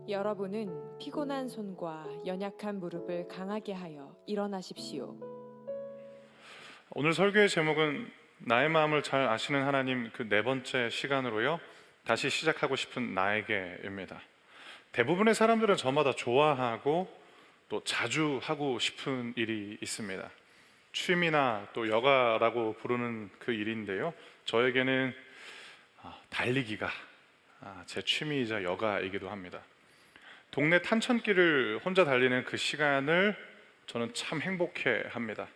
여러분은 피곤한 손과 연약한 무릎을 강하게 하여 일어나십시오. 오늘 설교의 제목은 나의 마음을 잘 아시는 하나님, 그 네 번째 시간으로요, 다시 시작하고 싶은 나에게입니다. 대부분의 사람들은 저마다 좋아하고 또 자주 하고 싶은 일이 있습니다. 취미나 또 여가라고 부르는 그 일인데요, 저에게는 달리기가 제 취미이자 여가이기도 합니다. 동네 탄천길을 혼자 달리는 그 시간을 저는 참 행복해 합니다.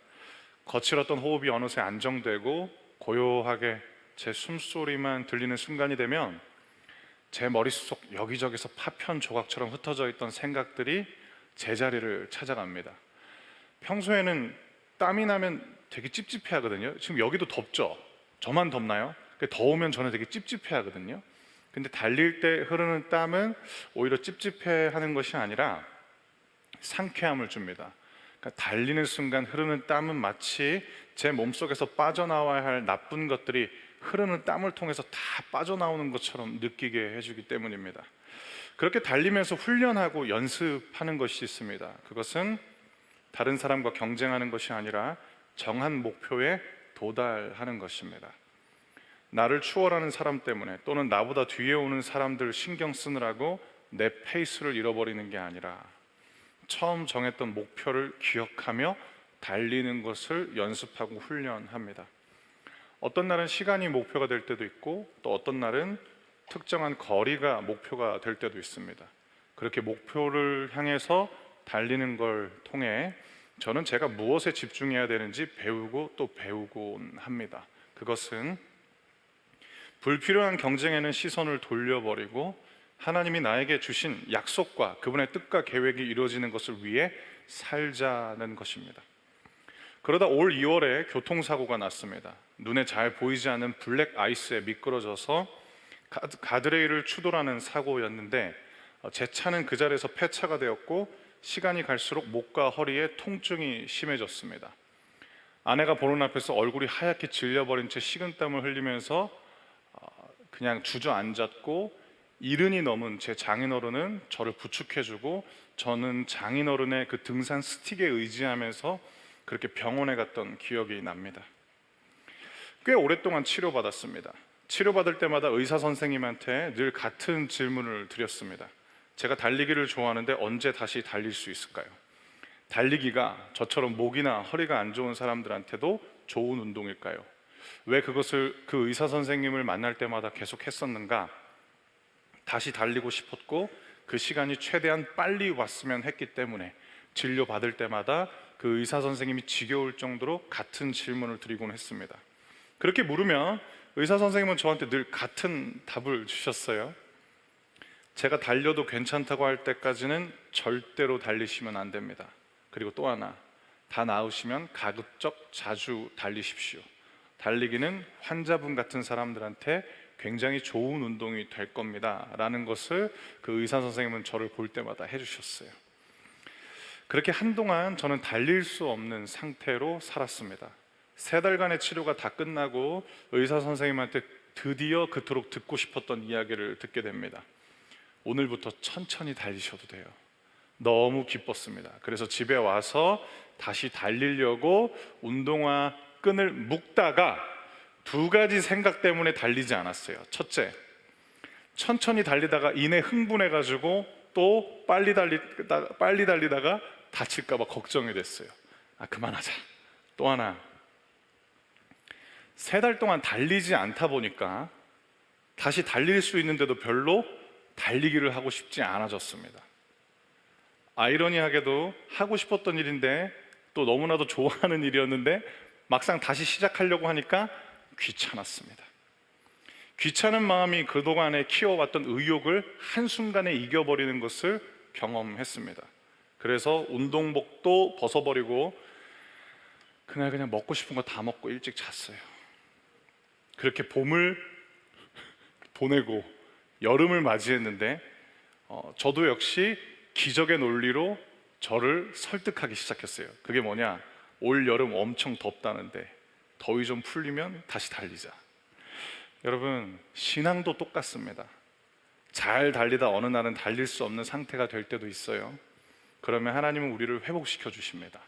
거칠었던 호흡이 어느새 안정되고 고요하게 제 숨소리만 들리는 순간이 되면 제 머릿속 여기저기서 파편 조각처럼 흩어져 있던 생각들이 제자리를 찾아갑니다. 평소에는 땀이 나면 되게 찝찝해 하거든요. 지금 여기도 덥죠? 저만 덥나요? 더우면 저는 되게 찝찝해 하거든요. 근데 달릴 때 흐르는 땀은 오히려 찝찝해 하는 것이 아니라 상쾌함을 줍니다. 그러니까 달리는 순간 흐르는 땀은 마치 제 몸속에서 빠져나와야 할 나쁜 것들이 흐르는 땀을 통해서 다 빠져나오는 것처럼 느끼게 해주기 때문입니다. 그렇게 달리면서 훈련하고 연습하는 것이 있습니다. 그것은 다른 사람과 경쟁하는 것이 아니라 정한 목표에 도달하는 것입니다. 나를 추월하는 사람 때문에 또는 나보다 뒤에 오는 사람들 신경 쓰느라고 내 페이스를 잃어버리는 게 아니라 처음 정했던 목표를 기억하며 달리는 것을 연습하고 훈련합니다. 어떤 날은 시간이 목표가 될 때도 있고 또 어떤 날은 특정한 거리가 목표가 될 때도 있습니다. 그렇게 목표를 향해서 달리는 걸 통해 저는 제가 무엇에 집중해야 되는지 배우고 또 배우곤 합니다. 그것은 불필요한 경쟁에는 시선을 돌려버리고 하나님이 나에게 주신 약속과 그분의 뜻과 계획이 이루어지는 것을 위해 살자는 것입니다. 그러다 올 2월에 교통사고가 났습니다. 눈에 잘 보이지 않는 블랙 아이스에 미끄러져서 가드레일을 추돌하는 사고였는데 제 차는 그 자리에서 폐차가 되었고 시간이 갈수록 목과 허리에 통증이 심해졌습니다. 아내가 보는 앞에서 얼굴이 하얗게 질려버린 채 식은땀을 흘리면서 그냥 주저앉았고 이른이 넘은 제 장인어른은 저를 부축해주고 저는 장인어른의 그 등산 스틱에 의지하면서 그렇게 병원에 갔던 기억이 납니다. 꽤 오랫동안 치료받았습니다. 치료받을 때마다 의사 선생님한테 늘 같은 질문을 드렸습니다. 제가 달리기를 좋아하는데 언제 다시 달릴 수 있을까요? 달리기가 저처럼 목이나 허리가 안 좋은 사람들한테도 좋은 운동일까요? 왜 그것을 그 의사 선생님을 만날 때마다 계속 했었는가? 다시 달리고 싶었고 그 시간이 최대한 빨리 왔으면 했기 때문에 진료받을 때마다 그 의사 선생님이 지겨울 정도로 같은 질문을 드리곤 했습니다. 그렇게 물으면 의사 선생님은 저한테 늘 같은 답을 주셨어요. 제가 달려도 괜찮다고 할 때까지는 절대로 달리시면 안 됩니다. 그리고 또 하나, 다 나으시면 가급적 자주 달리십시오. 달리기는 환자분 같은 사람들한테 굉장히 좋은 운동이 될 겁니다 라는 것을 그 의사 선생님은 저를 볼 때마다 해주셨어요. 그렇게 한동안 저는 달릴 수 없는 상태로 살았습니다. 3달간의 치료가 다 끝나고 의사 선생님한테 드디어 그토록 듣고 싶었던 이야기를 듣게 됩니다. 오늘부터 천천히 달리셔도 돼요. 너무 기뻤습니다. 그래서 집에 와서 다시 달리려고 운동화 끈을 묶다가 2가지 생각 때문에 달리지 않았어요. 첫째, 천천히 달리다가 이내 흥분해가지고 또 빨리 달리다가 다칠까봐 걱정이 됐어요. 그만하자. 또 하나, 3달 동안 달리지 않다 보니까 다시 달릴 수 있는데도 별로 달리기를 하고 싶지 않아졌습니다. 아이러니하게도 하고 싶었던 일인데 또 너무나도 좋아하는 일이었는데 막상 다시 시작하려고 하니까 귀찮았습니다. 귀찮은 마음이 그동안에 키워왔던 의욕을 한순간에 이겨버리는 것을 경험했습니다. 그래서 운동복도 벗어버리고 그날 그냥 먹고 싶은 거 다 먹고 일찍 잤어요. 그렇게 봄을 보내고 여름을 맞이했는데 저도 역시 기적의 논리로 저를 설득하기 시작했어요. 그게 뭐냐? 올 여름 엄청 덥다는데 더위 좀 풀리면 다시 달리자. 여러분, 신앙도 똑같습니다. 잘 달리다 어느 날은 달릴 수 없는 상태가 될 때도 있어요. 그러면 하나님은 우리를 회복시켜 주십니다.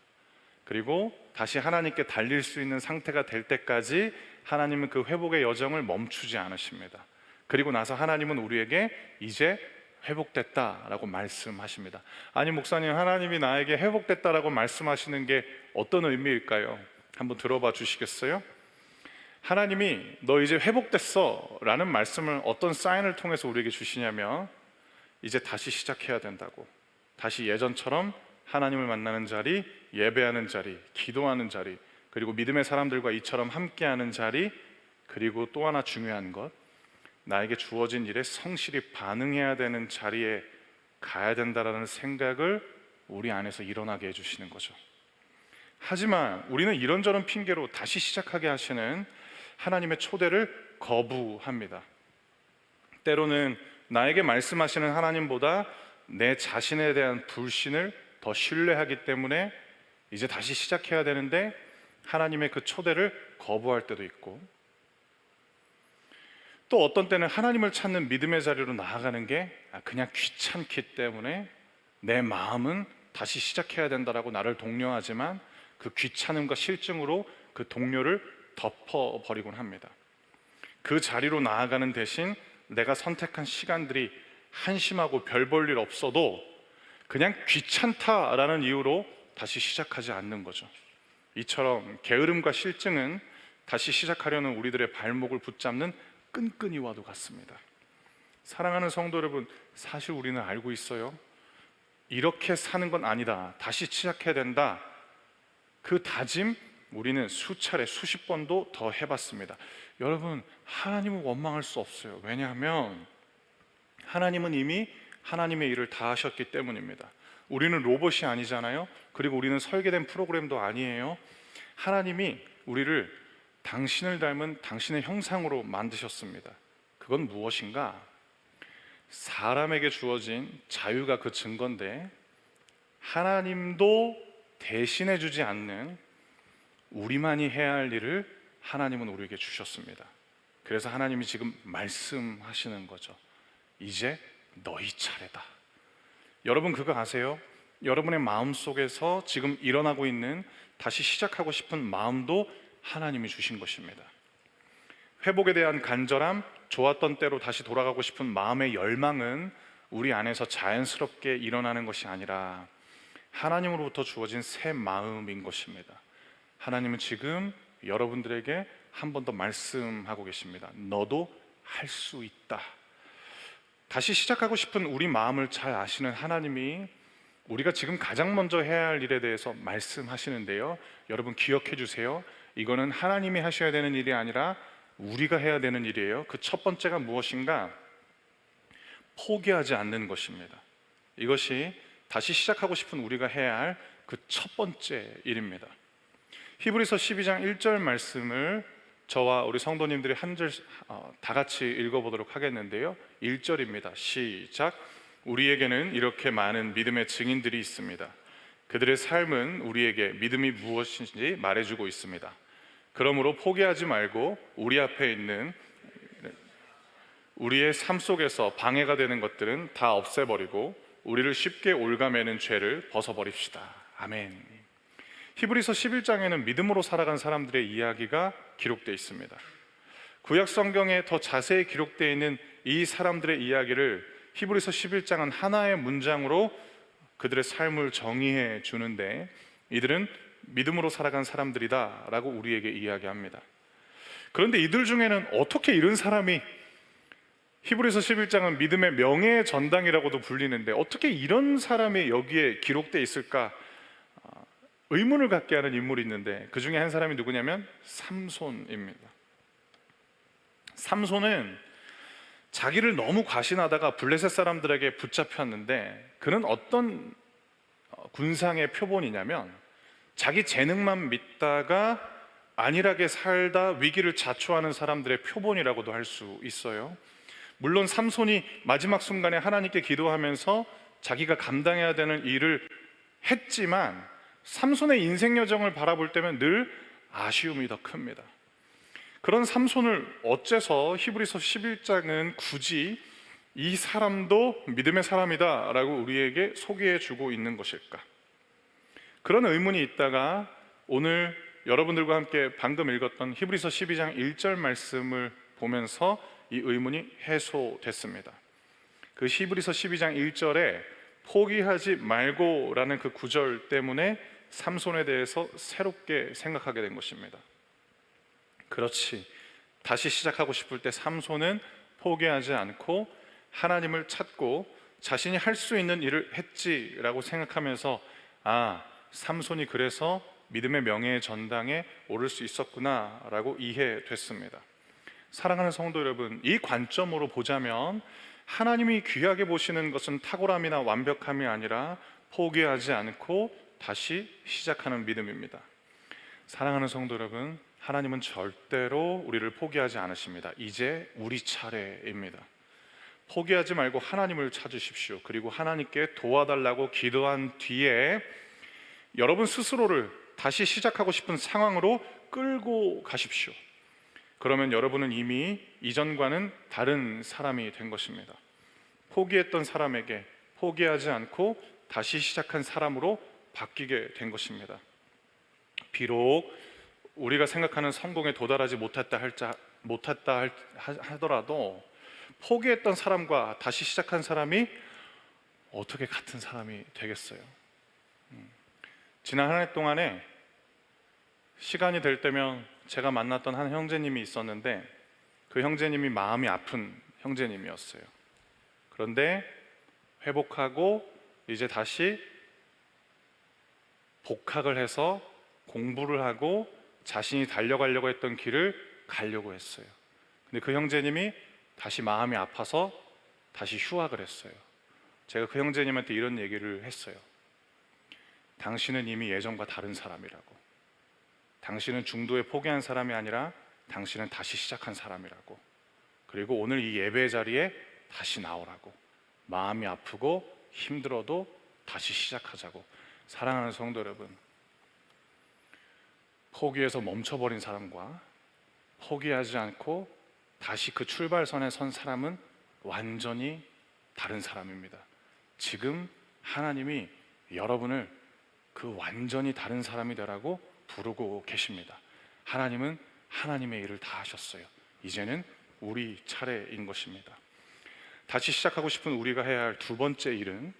그리고 다시 하나님께 달릴 수 있는 상태가 될 때까지 하나님은 그 회복의 여정을 멈추지 않으십니다. 그리고 나서 하나님은 우리에게 이제 회복됐다라고 말씀하십니다. 아니 목사님, 하나님이 나에게 회복됐다라고 말씀하시는 게 어떤 의미일까요? 한번 들어봐 주시겠어요? 하나님이 너 이제 회복됐어 라는 말씀을 어떤 사인을 통해서 우리에게 주시냐면, 이제 다시 시작해야 된다고, 다시 예전처럼 하나님을 만나는 자리, 예배하는 자리, 기도하는 자리, 그리고 믿음의 사람들과 이처럼 함께하는 자리, 그리고 또 하나 중요한 것, 나에게 주어진 일에 성실히 반응해야 되는 자리에 가야 된다라는 생각을 우리 안에서 일어나게 해주시는 거죠. 하지만 우리는 이런저런 핑계로 다시 시작하게 하시는 하나님의 초대를 거부합니다. 때로는 나에게 말씀하시는 하나님보다 내 자신에 대한 불신을 더 신뢰하기 때문에 이제 다시 시작해야 되는데 하나님의 그 초대를 거부할 때도 있고, 또 어떤 때는 하나님을 찾는 믿음의 자리로 나아가는 게 그냥 귀찮기 때문에 내 마음은 다시 시작해야 된다라고 나를 독려하지만 그 귀찮음과 실증으로 그 동료를 덮어버리곤 합니다. 그 자리로 나아가는 대신 내가 선택한 시간들이 한심하고 별 볼 일 없어도 그냥 귀찮다라는 이유로 다시 시작하지 않는 거죠. 이처럼 게으름과 실증은 다시 시작하려는 우리들의 발목을 붙잡는 끈끈이와도 같습니다. 사랑하는 성도 여러분, 사실 우리는 알고 있어요. 이렇게 사는 건 아니다, 다시 시작해야 된다, 그 다짐 우리는 수차례 수십 번도 더 해봤습니다. 여러분, 하나님은 원망할 수 없어요. 왜냐하면 하나님은 이미 하나님의 일을 다 하셨기 때문입니다. 우리는 로봇이 아니잖아요. 그리고 우리는 설계된 프로그램도 아니에요. 하나님이 우리를 당신을 닮은 당신의 형상으로 만드셨습니다. 그건 무엇인가? 사람에게 주어진 자유가 그 증거인데, 하나님도 대신해 주지 않는 우리만이 해야 할 일을 하나님은 우리에게 주셨습니다. 그래서 하나님이 지금 말씀하시는 거죠. 이제 너희 차례다. 여러분 그거 아세요? 여러분의 마음속에서 지금 일어나고 있는 다시 시작하고 싶은 마음도 하나님이 주신 것입니다. 회복에 대한 간절함, 좋았던 때로 다시 돌아가고 싶은 마음의 열망은 우리 안에서 자연스럽게 일어나는 것이 아니라 하나님으로부터 주어진 새 마음인 것입니다. 하나님은 지금 여러분들에게 한 번 더 말씀하고 계십니다. 너도 할 수 있다. 다시 시작하고 싶은 우리 마음을 잘 아시는 하나님이 우리가 지금 가장 먼저 해야 할 일에 대해서 말씀하시는데요, 여러분 기억해 주세요. 이거는 하나님이 하셔야 되는 일이 아니라 우리가 해야 되는 일이에요. 그 첫 번째가 무엇인가? 포기하지 않는 것입니다. 이것이 다시 시작하고 싶은 우리가 해야 할 그 첫 번째 일입니다. 히브리서 12장 1절 말씀을 저와 우리 성도님들이 한 절 다 같이 읽어보도록 하겠는데요, 1절입니다. 시작. 우리에게는 이렇게 많은 믿음의 증인들이 있습니다. 그들의 삶은 우리에게 믿음이 무엇인지 말해주고 있습니다. 그러므로 포기하지 말고 우리 앞에 있는 우리의 삶 속에서 방해가 되는 것들은 다 없애버리고 우리를 쉽게 올가매는 죄를 벗어버립시다. 아멘. 히브리서 11장에는 믿음으로 살아간 사람들의 이야기가 기록되어 있습니다. 구약 성경에 더 자세히 기록되어 있는 이 사람들의 이야기를 히브리서 11장은 하나의 문장으로 그들의 삶을 정의해 주는데, 이들은 믿음으로 살아간 사람들이다 라고 우리에게 이야기합니다. 그런데 이들 중에는 어떻게 이런 사람이, 히브리서 11장은 믿음의 명예의 전당이라고도 불리는데 어떻게 이런 사람이 여기에 기록되어 있을까 의문을 갖게 하는 인물이 있는데, 그 중에 한 사람이 누구냐면 삼손입니다. 삼손은 자기를 너무 과신하다가 블레셋 사람들에게 붙잡혔는데, 그는 어떤 군상의 표본이냐면 자기 재능만 믿다가 안일하게 살다 위기를 자초하는 사람들의 표본이라고도 할 수 있어요. 물론 삼손이 마지막 순간에 하나님께 기도하면서 자기가 감당해야 되는 일을 했지만 삼손의 인생 여정을 바라볼 때면 늘 아쉬움이 더 큽니다. 그런 삼손을 어째서 히브리서 11장은 굳이 이 사람도 믿음의 사람이다 라고 우리에게 소개해 주고 있는 것일까? 그런 의문이 있다가 오늘 여러분들과 함께 방금 읽었던 히브리서 12장 1절 말씀을 보면서 이 의문이 해소됐습니다. 그 히브리서 12장 1절에 포기하지 말고라는 그 구절 때문에 삼손에 대해서 새롭게 생각하게 된 것입니다. 그렇지, 다시 시작하고 싶을 때 삼손은 포기하지 않고 하나님을 찾고 자신이 할 수 있는 일을 했지라고 생각하면서 삼손이 그래서 믿음의 명예의 전당에 오를 수 있었구나 라고 이해됐습니다. 사랑하는 성도 여러분, 이 관점으로 보자면 하나님이 귀하게 보시는 것은 탁월함이나 완벽함이 아니라 포기하지 않고 다시 시작하는 믿음입니다. 사랑하는 성도 여러분, 하나님은 절대로 우리를 포기하지 않으십니다. 이제 우리 차례입니다. 포기하지 말고 하나님을 찾으십시오. 그리고 하나님께 도와달라고 기도한 뒤에 여러분 스스로를 다시 시작하고 싶은 상황으로 끌고 가십시오. 그러면 여러분은 이미 이전과는 다른 사람이 된 것입니다. 포기했던 사람에게 포기하지 않고 다시 시작한 사람으로 바뀌게 된 것입니다. 비록 우리가 생각하는 성공에 도달하지 못했다 하더라도 포기했던 사람과 다시 시작한 사람이 어떻게 같은 사람이 되겠어요? 지난 한 해 동안에 시간이 될 때면 제가 만났던 한 형제님이 있었는데 그 형제님이 마음이 아픈 형제님이었어요. 그런데 회복하고 이제 다시 복학을 해서 공부를 하고 자신이 달려가려고 했던 길을 가려고 했어요. 근데 그 형제님이 다시 마음이 아파서 다시 휴학을 했어요. 제가 그 형제님한테 이런 얘기를 했어요. 당신은 이미 예전과 다른 사람이라고. 당신은 중도에 포기한 사람이 아니라 당신은 다시 시작한 사람이라고. 그리고 오늘 이 예배 자리에 다시 나오라고. 마음이 아프고 힘들어도 다시 시작하자고. 사랑하는 성도 여러분, 포기해서 멈춰버린 사람과 포기하지 않고 다시 그 출발선에 선 사람은 완전히 다른 사람입니다. 지금 하나님이 여러분을 그 완전히 다른 사람이 되라고 부르고 계십니다. 하나님은 하나님의 일을 다 하셨어요. 이제는 우리 차례인 것입니다. 다시 시작하고 싶은 우리가 해야 할 두 번째 일은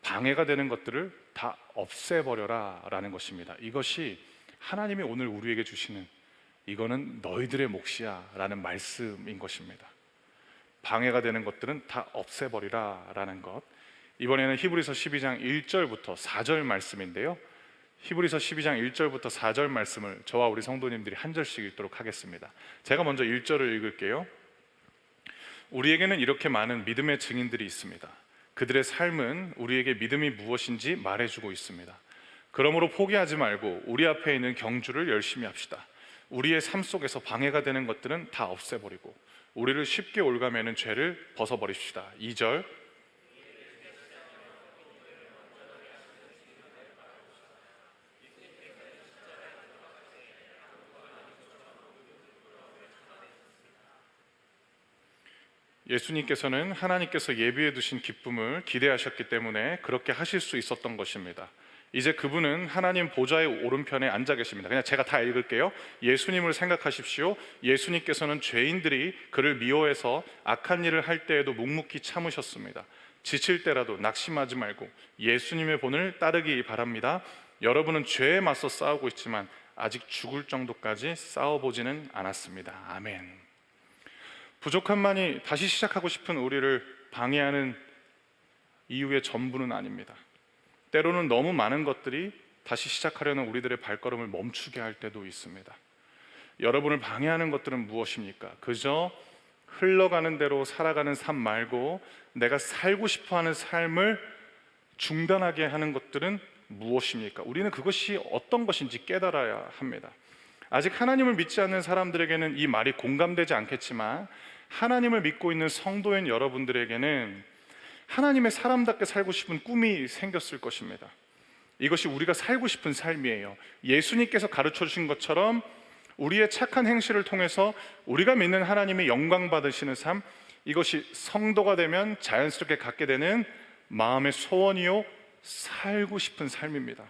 방해가 되는 것들을 다 없애버려라 라는 것입니다. 이것이 하나님이 오늘 우리에게 주시는 이거는 너희들의 몫이야 라는 말씀인 것입니다. 방해가 되는 것들은 다 없애버리라 라는 것. 이번에는 히브리서 12장 1절부터 4절 말씀인데요, 히브리서 12장 1절부터 4절 말씀을 저와 우리 성도님들이 한 절씩 읽도록 하겠습니다. 제가 먼저 1절을 읽을게요. 우리에게는 이렇게 많은 믿음의 증인들이 있습니다. 그들의 삶은 우리에게 믿음이 무엇인지 말해주고 있습니다. 그러므로 포기하지 말고 우리 앞에 있는 경주를 열심히 합시다. 우리의 삶 속에서 방해가 되는 것들은 다 없애버리고 우리를 쉽게 올가매는 죄를 벗어버립시다. 2절, 예수님께서는 하나님께서 예비해 두신 기쁨을 기대하셨기 때문에 그렇게 하실 수 있었던 것입니다. 이제 그분은 하나님 보좌의 오른편에 앉아 계십니다. 그냥 제가 다 읽을게요. 예수님을 생각하십시오. 예수님께서는 죄인들이 그를 미워해서 악한 일을 할 때에도 묵묵히 참으셨습니다. 지칠 때라도 낙심하지 말고 예수님의 본을 따르기 바랍니다. 여러분은 죄에 맞서 싸우고 있지만 아직 죽을 정도까지 싸워보지는 않았습니다. 아멘. 부족함만이 다시 시작하고 싶은 우리를 방해하는 이유의 전부는 아닙니다. 때로는 너무 많은 것들이 다시 시작하려는 우리들의 발걸음을 멈추게 할 때도 있습니다. 여러분을 방해하는 것들은 무엇입니까? 그저 흘러가는 대로 살아가는 삶 말고 내가 살고 싶어하는 삶을 중단하게 하는 것들은 무엇입니까? 우리는 그것이 어떤 것인지 깨달아야 합니다. 아직 하나님을 믿지 않는 사람들에게는 이 말이 공감되지 않겠지만 하나님을 믿고 있는 성도인 여러분들에게는 하나님의 사람답게 살고 싶은 꿈이 생겼을 것입니다. 이것이 우리가 살고 싶은 삶이에요. 예수님께서 가르쳐 주신 것처럼 우리의 착한 행실을 통해서 우리가 믿는 하나님의 영광 받으시는 삶, 이것이 성도가 되면 자연스럽게 갖게 되는 마음의 소원이요, 살고 싶은 삶입니다.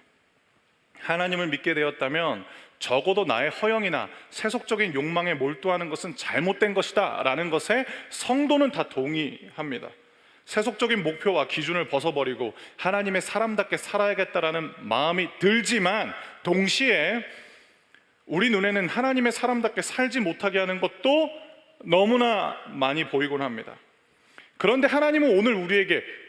하나님을 믿게 되었다면 적어도 나의 허영이나 세속적인 욕망에 몰두하는 것은 잘못된 것이다 라는 것에 성도는 다 동의합니다. 세속적인 목표와 기준을 벗어버리고 하나님의 사람답게 살아야겠다라는 마음이 들지만, 동시에 우리 눈에는 하나님의 사람답게 살지 못하게 하는 것도 너무나 많이 보이곤 합니다. 그런데 하나님은 오늘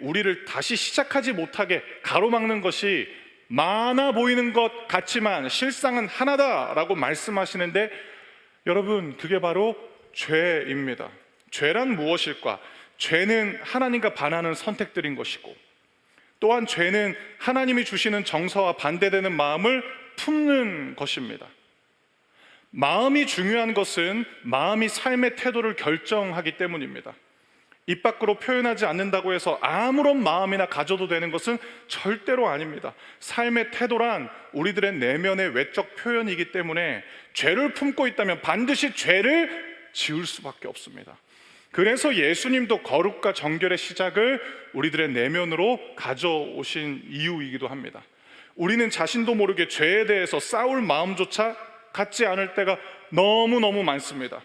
우리를 다시 시작하지 못하게 가로막는 것이 많아 보이는 것 같지만 실상은 하나다라고 말씀하시는데, 여러분, 그게 바로 죄입니다. 죄란 무엇일까? 죄는 하나님과 반하는 선택들인 것이고, 또한 죄는 하나님이 주시는 정서와 반대되는 마음을 품는 것입니다. 마음이 중요한 것은 마음이 삶의 태도를 결정하기 때문입니다. 입 밖으로 표현하지 않는다고 해서 아무런 마음이나 가져도 되는 것은 절대로 아닙니다. 삶의 태도란 우리들의 내면의 외적 표현이기 때문에 죄를 품고 있다면 반드시 죄를 지을 수밖에 없습니다. 그래서 예수님도 거룩과 정결의 시작을 우리들의 내면으로 가져오신 이유이기도 합니다. 우리는 자신도 모르게 죄에 대해서 싸울 마음조차 갖지 않을 때가 너무너무 많습니다.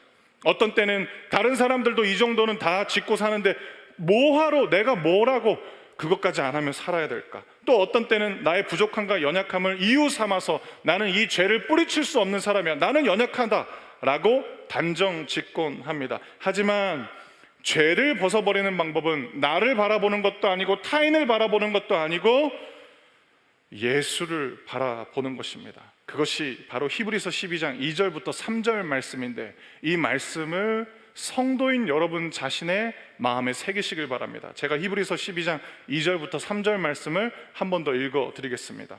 어떤 때는 다른 사람들도 이 정도는 다 짓고 사는데 뭐하러, 내가 뭐라고 그것까지 안 하면 살아야 될까? 또 어떤 때는 나의 부족함과 연약함을 이유 삼아서 나는 이 죄를 뿌리칠 수 없는 사람이야, 나는 연약하다라고 단정 짓곤 합니다. 하지만 죄를 벗어버리는 방법은 나를 바라보는 것도 아니고 타인을 바라보는 것도 아니고 예수를 바라보는 것입니다. 그것이 바로 히브리서 12장 2절부터 3절 말씀인데, 이 말씀을 성도인 여러분 자신의 마음에 새기시길 바랍니다. 제가 히브리서 12장 2절부터 3절 말씀을 한 번 더 읽어드리겠습니다.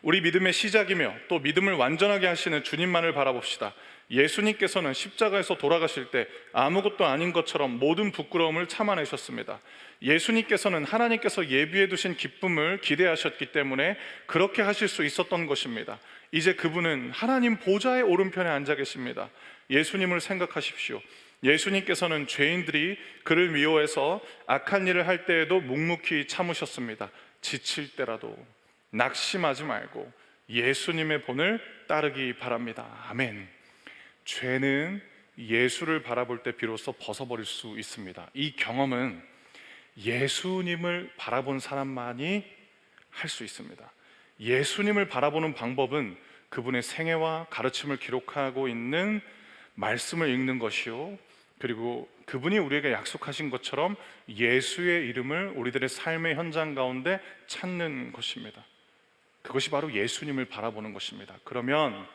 우리 믿음의 시작이며 또 믿음을 완전하게 하시는 주님만을 바라봅시다. 예수님께서는 십자가에서 돌아가실 때 아무것도 아닌 것처럼 모든 부끄러움을 참아내셨습니다. 예수님께서는 하나님께서 예비해 두신 기쁨을 기대하셨기 때문에 그렇게 하실 수 있었던 것입니다. 이제 그분은 하나님 보좌의 오른편에 앉아 계십니다. 예수님을 생각하십시오. 예수님께서는 죄인들이 그를 미워해서 악한 일을 할 때에도 묵묵히 참으셨습니다. 지칠 때라도 낙심하지 말고 예수님의 본을 따르기 바랍니다. 아멘. 죄는 예수를 바라볼 때 비로소 벗어버릴 수 있습니다. 이 경험은 예수님을 바라본 사람만이 할 수 있습니다. 예수님을 바라보는 방법은 그분의 생애와 가르침을 기록하고 있는 말씀을 읽는 것이요, 그리고 그분이 우리에게 약속하신 것처럼 예수의 이름을 우리들의 삶의 현장 가운데 찾는 것입니다. 그것이 바로 예수님을 바라보는 것입니다. 그러면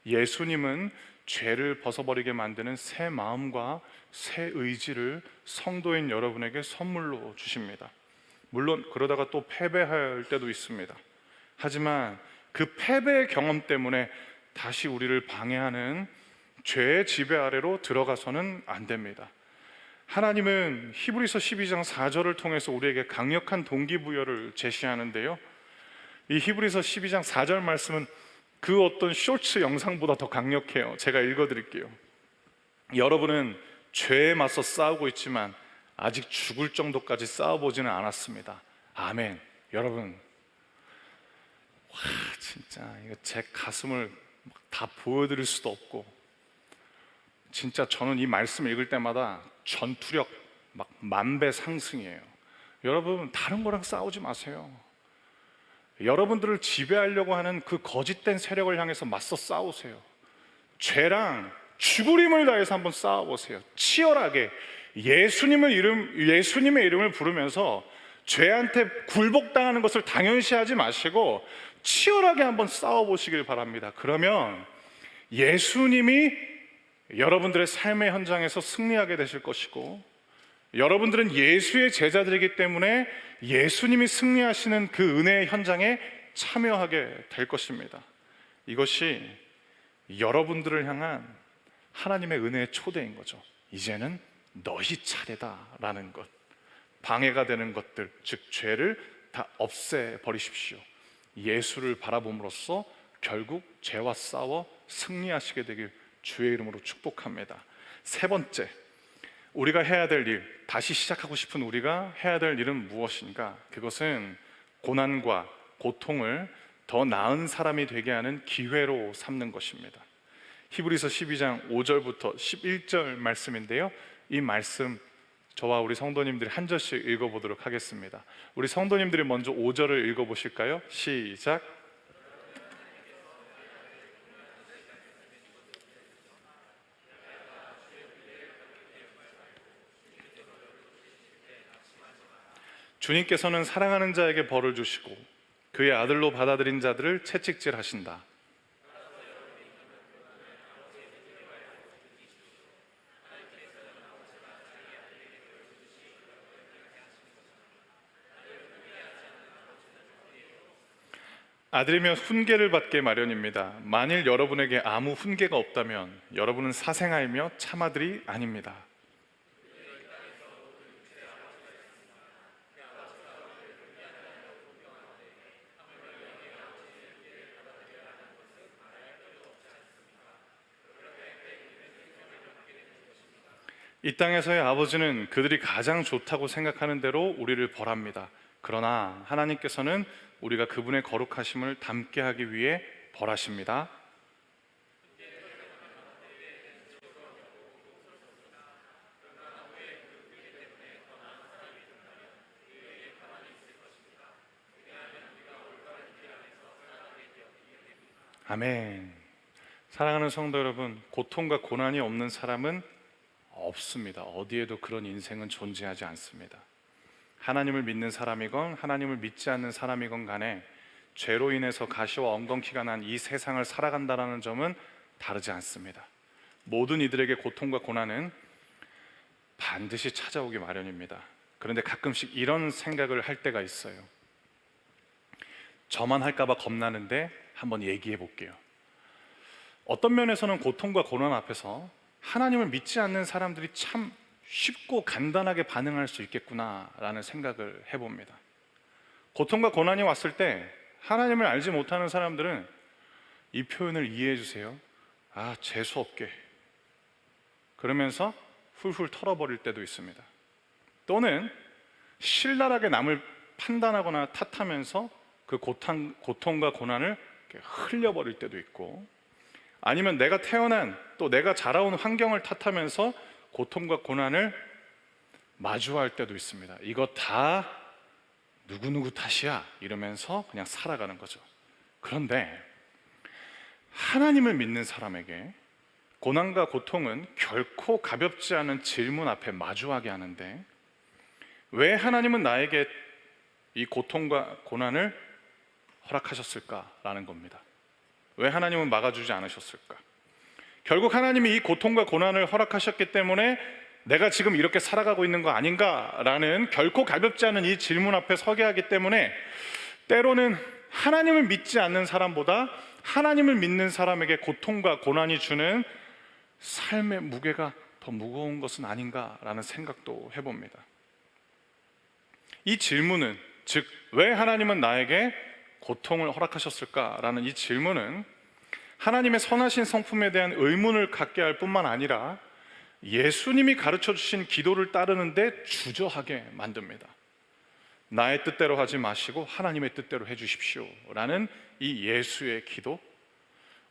예수님은 죄를 벗어버리게 만드는 새 마음과 새 의지를 성도인 여러분에게 선물로 주십니다. 물론 그러다가 또 패배할 때도 있습니다. 하지만 그 패배의 경험 때문에 다시 우리를 방해하는 죄의 지배 아래로 들어가서는 안 됩니다. 하나님은 히브리서 12장 4절을 통해서 우리에게 강력한 동기부여를 제시하는데요, 이 히브리서 12장 4절 말씀은 그 어떤 쇼츠 영상보다 더 강력해요. 제가 읽어드릴게요. 여러분은 죄에 맞서 싸우고 있지만 아직 죽을 정도까지 싸워보지는 않았습니다. 아멘. 여러분, 와, 진짜 이거 제 가슴을 다 보여드릴 수도 없고, 진짜 저는 이 말씀을 읽을 때마다 전투력 막 10,000배 상승이에요. 여러분, 다른 거랑 싸우지 마세요. 여러분들을 지배하려고 하는 그 거짓된 세력을 향해서 맞서 싸우세요. 죄랑 죽을 힘을 다해서 한번 싸워보세요. 치열하게 예수님의 이름을 부르면서 죄한테 굴복당하는 것을 당연시하지 마시고 치열하게 한번 싸워보시길 바랍니다. 그러면 예수님이 여러분들의 삶의 현장에서 승리하게 되실 것이고, 여러분들은 예수의 제자들이기 때문에 예수님이 승리하시는 그 은혜의 현장에 참여하게 될 것입니다. 이것이 여러분들을 향한 하나님의 은혜의 초대인 거죠. 이제는 너희 차례다라는 것, 방해가 되는 것들, 즉 죄를 다 없애버리십시오. 예수를 바라봄으로써 결국 죄와 싸워 승리하시게 되길 주의 이름으로 축복합니다. 세 번째, 우리가 해야 될 일, 다시 시작하고 싶은 우리가 해야 될 일은 무엇인가? 그것은 고난과 고통을 더 나은 사람이 되게 하는 기회로 삼는 것입니다. 히브리서 12장 5절부터 11절 말씀인데요, 이 말씀 저와 우리 성도님들이 한 절씩 읽어보도록 하겠습니다. 우리 성도님들이 먼저 5절을 읽어보실까요? 시작. 주님께서는 사랑하는 자에게 벌을 주시고 그의 아들로 받아들인 자들을 채찍질 하신다. 아들이면 훈계를 받게 마련입니다. 만일 여러분에게 아무 훈계가 없다면 여러분은 사생아이며 참아들이 아닙니다. 이 땅에서의 아버지는 그들이 가장 좋다고 생각하는 대로 우리를 벌합니다. 그러나 하나님께서는 우리가 그분의 거룩하심을 담게 하기 위해 벌하십니다. 아멘. 사랑하는 성도 여러분, 고통과 고난이 없는 사람은 없습니다. 어디에도 그런 인생은 존재하지 않습니다. 하나님을 믿는 사람이건 하나님을 믿지 않는 사람이건 간에 죄로 인해서 가시와 엉겅퀴가 난 이 세상을 살아간다는 점은 다르지 않습니다. 모든 이들에게 고통과 고난은 반드시 찾아오기 마련입니다. 그런데 가끔씩 이런 생각을 할 때가 있어요. 저만 할까봐 겁나는데 한번 얘기해 볼게요. 어떤 면에서는 고통과 고난 앞에서 하나님을 믿지 않는 사람들이 참 쉽고 간단하게 반응할 수 있겠구나라는 생각을 해봅니다. 고통과 고난이 왔을 때 하나님을 알지 못하는 사람들은 이 표현을 이해해 주세요. 아, 재수없게, 그러면서 훌훌 털어버릴 때도 있습니다. 또는 신랄하게 남을 판단하거나 탓하면서 그 고통과 고난을 흘려버릴 때도 있고, 아니면 내가 태어난 또 내가 자라온 환경을 탓하면서 고통과 고난을 마주할 때도 있습니다. 이거 다 누구누구 탓이야 이러면서 그냥 살아가는 거죠. 그런데 하나님을 믿는 사람에게 고난과 고통은 결코 가볍지 않은 질문 앞에 마주하게 하는데, 왜 하나님은 나에게 이 고통과 고난을 허락하셨을까라는 겁니다. 왜 하나님은 막아주지 않으셨을까? 결국 하나님이 이 고통과 고난을 허락하셨기 때문에 내가 지금 이렇게 살아가고 있는 거 아닌가라는 결코 가볍지 않은 이 질문 앞에 서게 하기 때문에, 때로는 하나님을 믿지 않는 사람보다 하나님을 믿는 사람에게 고통과 고난이 주는 삶의 무게가 더 무거운 것은 아닌가라는 생각도 해봅니다. 이 질문은, 즉 왜 하나님은 나에게 고통을 허락하셨을까라는 이 질문은 하나님의 선하신 성품에 대한 의문을 갖게 할 뿐만 아니라 예수님이 가르쳐 주신 기도를 따르는데 주저하게 만듭니다. 나의 뜻대로 하지 마시고 하나님의 뜻대로 해주십시오 라는 이 예수의 기도,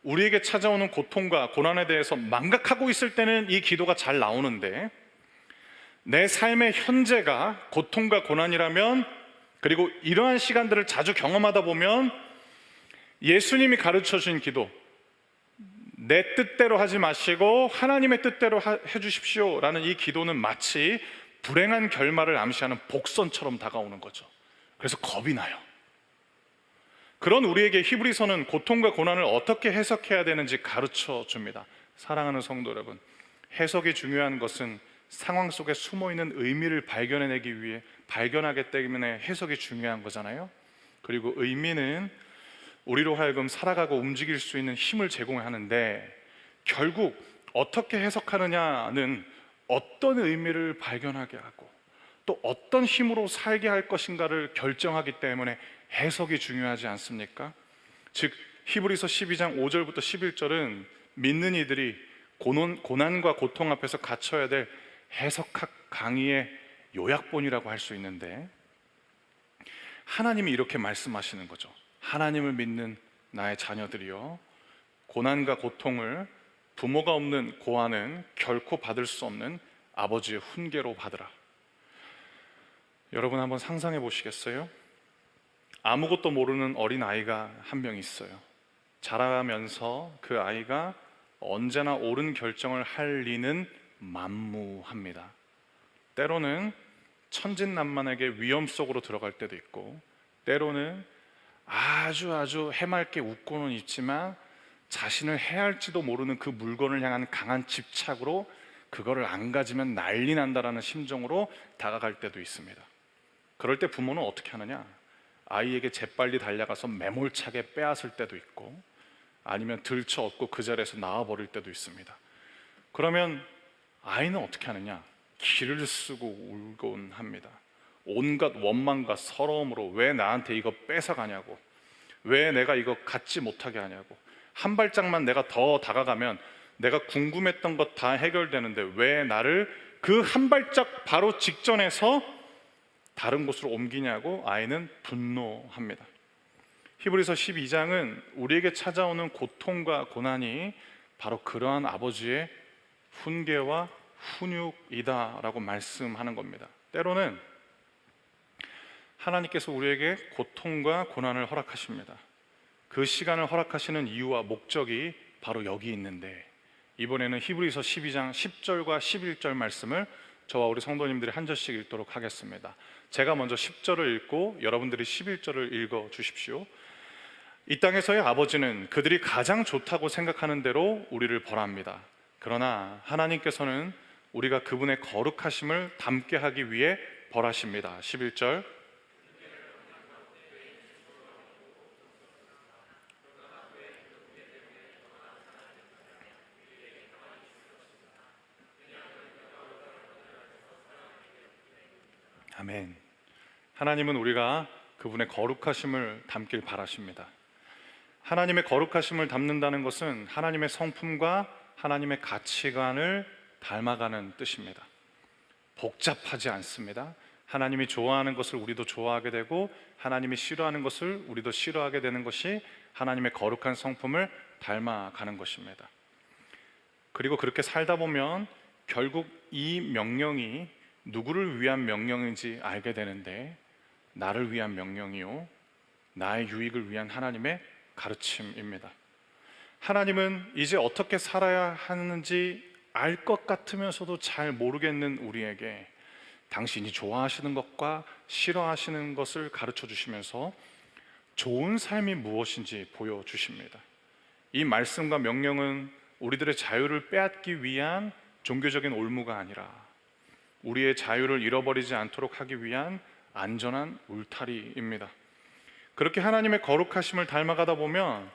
우리에게 찾아오는 고통과 고난에 대해서 망각하고 있을 때는 이 기도가 잘 나오는데, 내 삶의 현재가 고통과 고난이라면, 그리고 이러한 시간들을 자주 경험하다 보면 예수님이 가르쳐 주신 기도, 내 뜻대로 하지 마시고 하나님의 뜻대로 해주십시오 라는 이 기도는 마치 불행한 결말을 암시하는 복선처럼 다가오는 거죠. 그래서 겁이 나요. 그런 우리에게 히브리서는 고통과 고난을 어떻게 해석해야 되는지 가르쳐 줍니다. 사랑하는 성도 여러분, 해석이 중요한 것은 상황 속에 숨어있는 의미를 발견하기 때문에 해석이 중요한 거잖아요. 그리고 의미는 우리로 하여금 살아가고 움직일 수 있는 힘을 제공하는데, 결국 어떻게 해석하느냐는 어떤 의미를 발견하게 하고 또 어떤 힘으로 살게 할 것인가를 결정하기 때문에 해석이 중요하지 않습니까? 즉 히브리서 12장 5절부터 11절은 믿는 이들이 고난과 고통 앞에서 갖춰야 될 해석학 강의의 요약본이라고 할 수 있는데, 하나님이 이렇게 말씀하시는 거죠. 하나님을 믿는 나의 자녀들이여, 고난과 고통을 부모가 없는 고아는 결코 받을 수 없는 아버지의 훈계로 받으라. 여러분 한번 상상해 보시겠어요? 아무것도 모르는 어린 아이가 한 명 있어요. 자라면서 그 아이가 언제나 옳은 결정을 할 리는 만무합니다. 때로는 천진난만하게 위험 속으로 들어갈 때도 있고, 때로는 아주 해맑게 웃고는 있지만 자신을 해할지도 모르는 그 물건을 향한 강한 집착으로 그거를 안 가지면 난리 난다라는 심정으로 다가갈 때도 있습니다. 그럴 때 부모는 어떻게 하느냐? 아이에게 재빨리 달려가서 매몰차게 빼앗을 때도 있고, 아니면 들쳐 업고 그 자리에서 나와버릴 때도 있습니다. 그러면 아이는 어떻게 하느냐? 기를 쓰고 울곤 합니다. 온갖 원망과 서러움으로 왜 나한테 이거 뺏어가냐고, 왜 내가 이거 갖지 못하게 하냐고, 한 발짝만 내가 더 다가가면 내가 궁금했던 것 다 해결되는데 왜 나를 그 한 발짝 바로 직전에서 다른 곳으로 옮기냐고 아이는 분노합니다. 히브리서 12장은 우리에게 찾아오는 고통과 고난이 바로 그러한 아버지의 훈계와 훈육이다라고 말씀하는 겁니다. 때로는 하나님께서 우리에게 고통과 고난을 허락하십니다. 그 시간을 허락하시는 이유와 목적이 바로 여기 있는데, 이번에는 히브리서 12장 10절과 11절 말씀을 저와 우리 성도님들이 한 절씩 읽도록 하겠습니다. 제가 먼저 10절을 읽고 여러분들이 11절을 읽어 주십시오. 이 땅에서의 아버지는 그들이 가장 좋다고 생각하는 대로 우리를 벌합니다. 그러나 하나님께서는 우리가 그분의 거룩하심을 닮게 하기 위해 벌하십니다. 11절. 아멘. 하나님은 우리가 그분의 거룩하심을 닮길 바라십니다. 하나님의 거룩하심을 닮는다는 것은 하나님의 성품과 하나님의 가치관을 닮아가는 뜻입니다. 복잡하지 않습니다. 하나님이 좋아하는 것을 우리도 좋아하게 되고, 하나님이 싫어하는 것을 우리도 싫어하게 되는 것이 하나님의 거룩한 성품을 닮아가는 것입니다. 그리고 그렇게 살다 보면 결국 이 명령이 누구를 위한 명령인지 알게 되는데, 나를 위한 명령이요, 나의 유익을 위한 하나님의 가르침입니다. 하나님은 이제 어떻게 살아야 하는지 알 것 같으면서도 잘 모르겠는 우리에게 당신이 좋아하시는 것과 싫어하시는 것을 가르쳐 주시면서 좋은 삶이 무엇인지 보여주십니다. 이 말씀과 명령은 우리들의 자유를 빼앗기 위한 종교적인 올무가 아니라 우리의 자유를 잃어버리지 않도록 하기 위한 안전한 울타리입니다. 그렇게 하나님의 거룩하심을 닮아가다 보면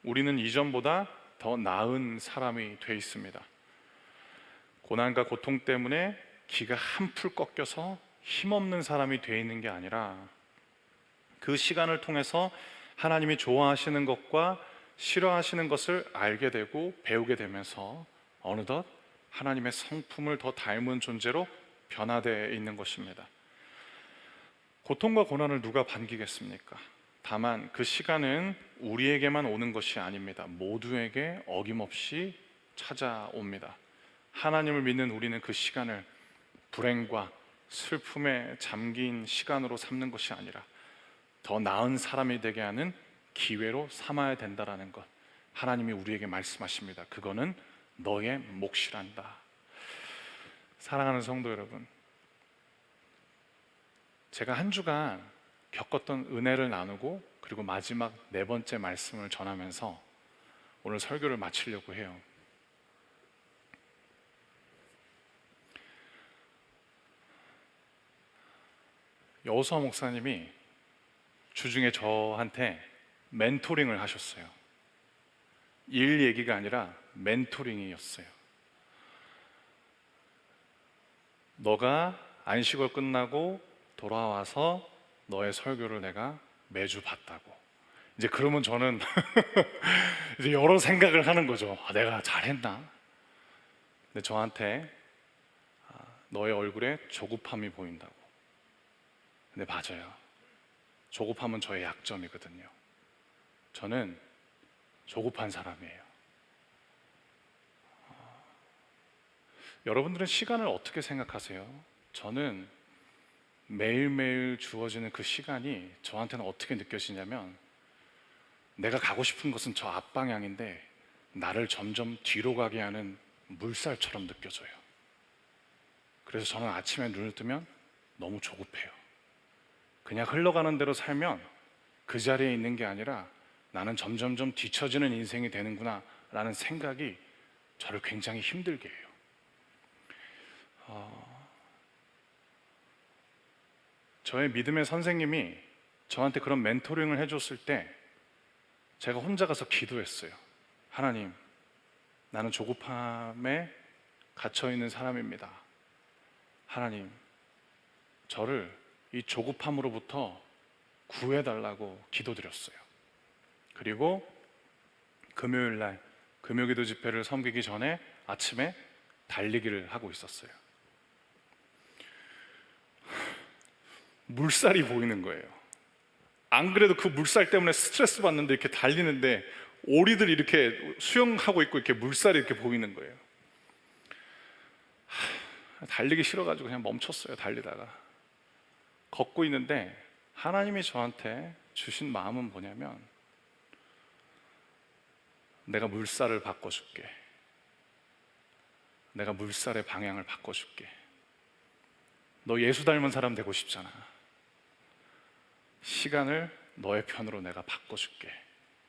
우리는 이전보다 더 나은 사람이 돼 있습니다. 고난과 고통 때문에 기가 한풀 꺾여서 힘없는 사람이 돼 있는 게 아니라, 그 시간을 통해서 하나님이 좋아하시는 것과 싫어하시는 것을 알게 되고 배우게 되면서 어느덧 하나님의 성품을 더 닮은 존재로 변화되어 있는 것입니다. 고통과 고난을 누가 반기겠습니까? 다만 그 시간은 우리에게만 오는 것이 아닙니다. 모두에게 어김없이 찾아옵니다. 하나님을 믿는 우리는 그 시간을 불행과 슬픔에 잠긴 시간으로 삼는 것이 아니라 더 나은 사람이 되게 하는 기회로 삼아야 된다라는 것, 하나님이 우리에게 말씀하십니다. 그거는 너의 몫이란다. 사랑하는 성도 여러분, 제가 한 주간 겪었던 은혜를 나누고 그리고 마지막 네 번째 말씀을 전하면서 오늘 설교를 마치려고 해요. 여호수아 목사님이 주중에 저한테 멘토링을 하셨어요. 일 얘기가 아니라 멘토링이었어요. 너가 안식월 끝나고 돌아와서 너의 설교를 내가 매주 봤다고. 이제 그러면 저는 이제 여러 생각을 하는 거죠. 내가 잘했나? 근데 저한테 너의 얼굴에 조급함이 보인다고. 근데 맞아요. 조급함은 저의 약점이거든요. 저는 조급한 사람이에요. 여러분들은 시간을 어떻게 생각하세요? 저는 매일매일 주어지는 그 시간이 저한테는 어떻게 느껴지냐면, 내가 가고 싶은 것은 저 앞방향인데 나를 점점 뒤로 가게 하는 물살처럼 느껴져요. 그래서 저는 아침에 눈을 뜨면 너무 조급해요. 그냥 흘러가는 대로 살면 그 자리에 있는 게 아니라 나는 점점점 뒤처지는 인생이 되는구나 라는 생각이 저를 굉장히 힘들게 해요. 저의 믿음의 선생님이 저한테 그런 멘토링을 해줬을 때 제가 혼자 가서 기도했어요. 하나님, 나는 조급함에 갇혀있는 사람입니다. 하나님, 저를 이 조급함으로부터 구해달라고 기도드렸어요. 그리고 금요일날 금요기도 집회를 섬기기 전에 아침에 달리기를 하고 있었어요. 물살이 보이는 거예요. 안 그래도 그 물살 때문에 스트레스 받는데 이렇게 달리는데 오리들이 이렇게 수영하고 있고 이렇게 물살이 이렇게 보이는 거예요. 달리기 싫어가지고 그냥 멈췄어요. 달리다가 걷고 있는데 하나님이 저한테 주신 마음은 뭐냐면, 내가 물살을 바꿔줄게. 내가 물살의 방향을 바꿔줄게. 너 예수 닮은 사람 되고 싶잖아. 시간을 너의 편으로 내가 바꿔줄게.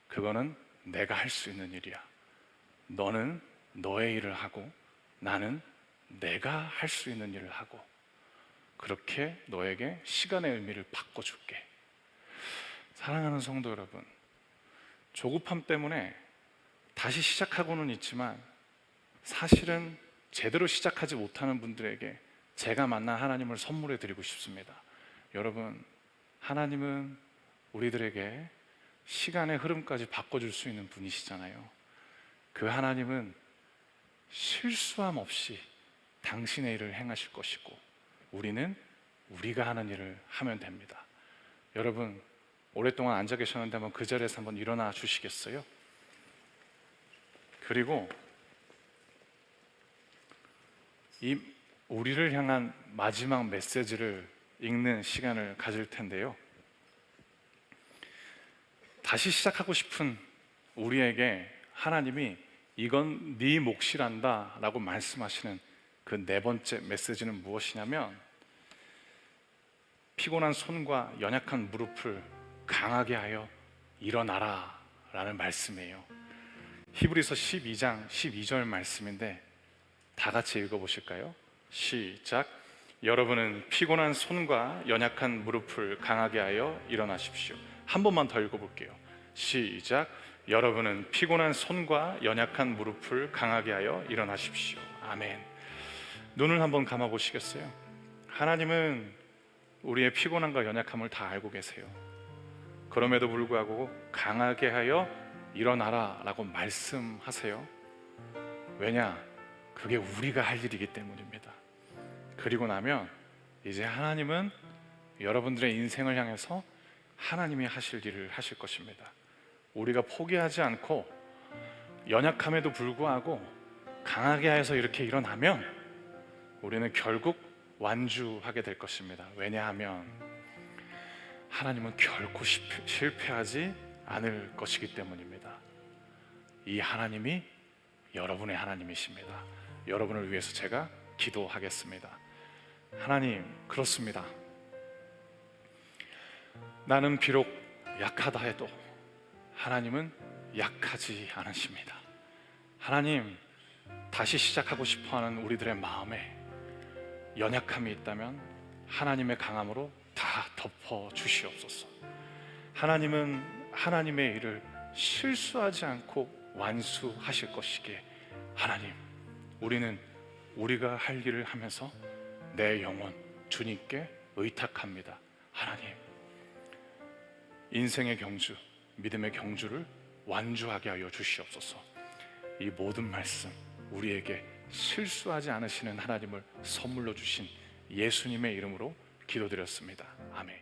그거는 내가 할 수 있는 일이야. 너는 너의 일을 하고 나는 내가 할 수 있는 일을 하고, 그렇게 너에게 시간의 의미를 바꿔줄게. 사랑하는 성도 여러분, 조급함 때문에 다시 시작하고는 있지만 사실은 제대로 시작하지 못하는 분들에게 제가 만난 하나님을 선물해 드리고 싶습니다. 여러분, 하나님은 우리들에게 시간의 흐름까지 바꿔줄 수 있는 분이시잖아요. 그 하나님은 실수함 없이 당신의 일을 행하실 것이고, 우리는 우리가 하는 일을 하면 됩니다. 여러분, 오랫동안 앉아 계셨는데 한번 그 자리에서 한번 일어나 주시겠어요? 그리고 이 우리를 향한 마지막 메시지를 읽는 시간을 가질 텐데요, 다시 시작하고 싶은 우리에게 하나님이 이건 네 몫이란다 라고 말씀하시는 그 네 번째 메시지는 무엇이냐면, 피곤한 손과 연약한 무릎을 강하게 하여 일어나라 라는 말씀이에요. 히브리서 12장 12절 말씀인데 다 같이 읽어보실까요? 시작. 여러분은 피곤한 손과 연약한 무릎을 강하게 하여 일어나십시오. 한 번만 더 읽어볼게요. 시작. 여러분은 피곤한 손과 연약한 무릎을 강하게 하여 일어나십시오. 아멘. 눈을 한번 감아 보시겠어요? 하나님은 우리의 피곤함과 연약함을 다 알고 계세요. 그럼에도 불구하고 강하게 하여 일어나라 라고 말씀하세요. 왜냐? 그게 우리가 할 일이기 때문입니다. 그리고 나면 이제 하나님은 여러분들의 인생을 향해서 하나님이 하실 일을 하실 것입니다. 우리가 포기하지 않고 연약함에도 불구하고 강하게 해서 이렇게 일어나면 우리는 결국 완주하게 될 것입니다. 왜냐하면 하나님은 결코 실패하지 않을 것이기 때문입니다. 이 하나님이 여러분의 하나님이십니다. 여러분을 위해서 제가 기도하겠습니다. 하나님, 그렇습니다. 나는 비록 약하다 해도 하나님은 약하지 않으십니다. 하나님, 다시 시작하고 싶어하는 우리들의 마음에 연약함이 있다면 하나님의 강함으로 다 덮어 주시옵소서. 하나님은 하나님의 일을 실수하지 않고 완수하실 것이기에 하나님, 우리는 우리가 할 일을 하면서 내 영혼 주님께 의탁합니다. 하나님, 인생의 경주, 믿음의 경주를 완주하게 하여 주시옵소서. 이 모든 말씀 우리에게 실수하지 않으시는 하나님을 선물로 주신 예수님의 이름으로 기도드렸습니다. 아멘.